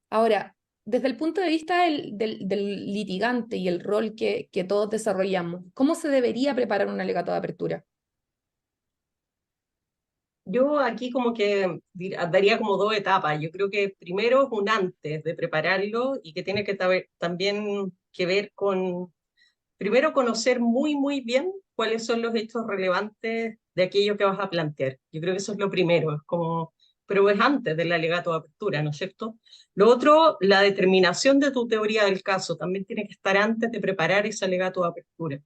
Ahora, desde el punto de vista del litigante y el rol que todos desarrollamos, ¿cómo se debería preparar un alegato de apertura? Yo aquí como que daría como dos etapas. Yo creo que primero es un antes de prepararlo y que tiene que también que ver con, primero conocer muy bien cuáles son los hechos relevantes de aquello que vas a plantear. Yo creo que eso es lo primero, es como, pero es antes del alegato de apertura, ¿no es cierto? Lo otro, la determinación de tu teoría del caso también tiene que estar antes de preparar ese alegato de apertura.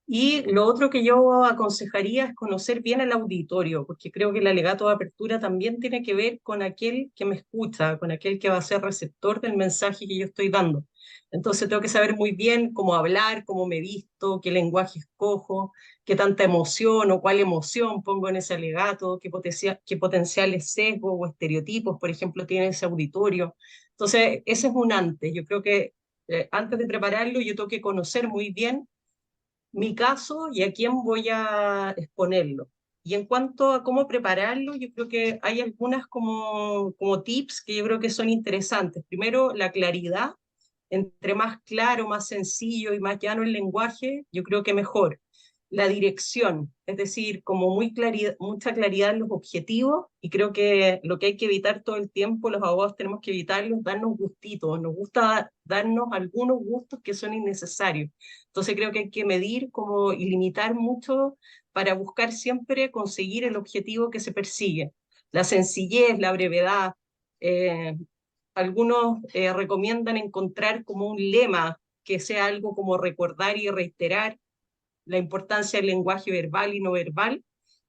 Y lo otro que yo aconsejaría es conocer bien el auditorio, porque creo que el alegato de apertura también tiene que ver con aquel que me escucha, con aquel que va a ser receptor del mensaje que yo estoy dando. Entonces tengo que saber muy bien cómo hablar, cómo me visto, qué lenguaje escojo, qué tanta emoción o cuál emoción pongo en ese alegato, qué potenciales sesgos o estereotipos, por ejemplo, tiene ese auditorio. Entonces, ese es un antes. Yo creo que antes de prepararlo, yo tengo que conocer muy bien mi caso y a quién voy a exponerlo. Y en cuanto a cómo prepararlo, yo creo que hay algunas como tips que yo creo que son interesantes. Primero, la claridad. Entre más claro, más sencillo y más llano el lenguaje, yo creo que mejor. La dirección, es decir, como mucha claridad en los objetivos, y creo que lo que hay que evitar todo el tiempo, los abogados tenemos que evitarlo, es darnos gustitos, nos gusta darnos algunos gustos que son innecesarios. Entonces creo que hay que medir como y limitar mucho para buscar siempre conseguir el objetivo que se persigue. La sencillez, la brevedad. eh, Algunos recomiendan encontrar como un lema que sea algo como recordar y reiterar la importancia del lenguaje verbal y no verbal,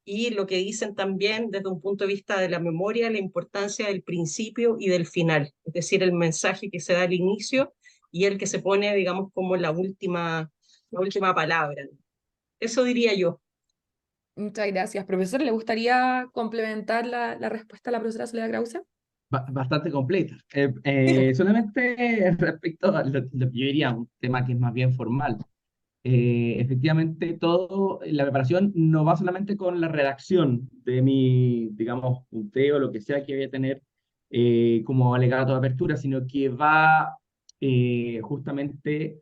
y lo que dicen también desde un punto de vista de la memoria, la importancia del principio y del final, es decir, el mensaje que se da al inicio y el que se pone, digamos, como la última palabra. Eso diría yo. Muchas gracias. Profesor, ¿le gustaría complementar la respuesta a la profesora Soledad Krause? Bastante completa. Solamente respecto a lo que yo diría, un tema que es más bien formal. Efectivamente, la preparación no va solamente con la redacción de mi, digamos, punteo, lo que sea que voy a tener como alegato de apertura, sino que va justamente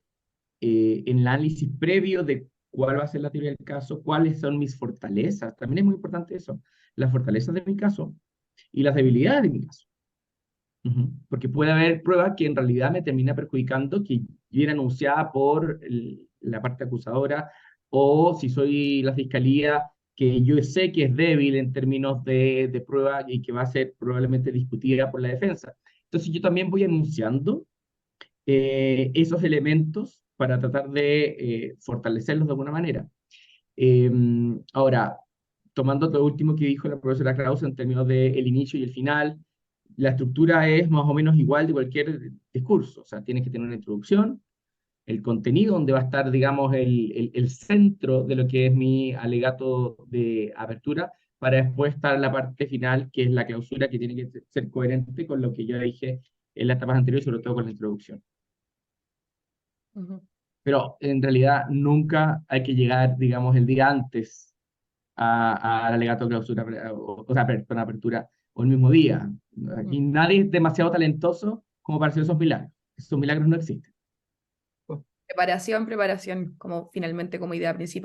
en el análisis previo de cuál va a ser la teoría del caso, cuáles son mis fortalezas. También es muy importante eso, las fortalezas de mi caso y las debilidades de mi caso. Porque puede haber pruebas que en realidad me termina perjudicando, que viene anunciada por la parte acusadora, o si soy la fiscalía, que yo sé que es débil en términos de prueba y que va a ser probablemente discutida por la defensa. Entonces yo también voy anunciando esos elementos para tratar de fortalecerlos de alguna manera. Eh, Ahora, tomando lo último que dijo la profesora Krause en términos del inicio y el final, la estructura es más o menos igual de cualquier discurso. O sea, tienes que tener una introducción, el contenido donde va a estar, digamos, el centro de lo que es mi alegato de apertura, para después estar la parte final, que es la clausura, que tiene que ser coherente con lo que yo dije en las etapas anteriores, sobre todo con la introducción. Ujú. Pero en realidad nunca hay que llegar, digamos, el día antes al alegato de clausura, o sea, perdón, apertura, o el mismo día. Aquí nadie es demasiado talentoso como para hacer esos milagros. Esos milagros no existen. Preparación, preparación, como finalmente como idea principal.